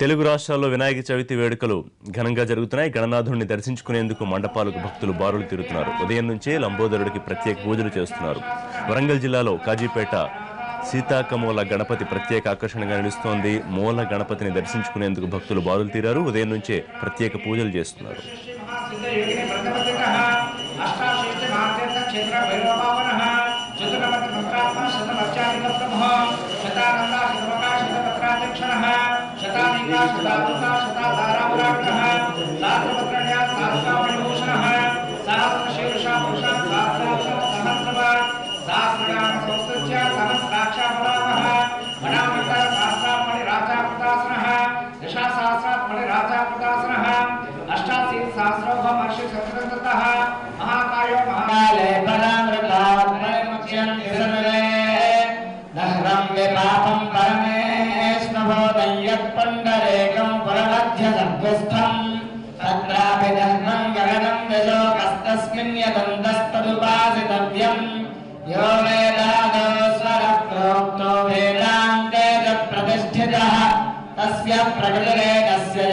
తెలుగు రాష్ట్రాల్లో వినాయక చవితి వేడుకలు ఘనంగా జరుగుతున్నాయి. గణనాథుడిని దర్శించుకునేందుకు మండపాలకు భక్తులు బారులు తీరుతున్నారు. ఉదయం నుంచే లంబోదరుడికి ప్రత్యేక పూజలు చేస్తున్నారు. వరంగల్ జిల్లాలో కాజీపేట సీతాకమూల గణపతి ప్రత్యేక ఆకర్షణగా నిలుస్తోంది. మూల గణపతిని దర్శించుకునేందుకు భక్తులు బారులు తీరారు. ఉదయం నుంచే ప్రత్యేక పూజలు చేస్తున్నారు. तस्य प्रकटने तस्य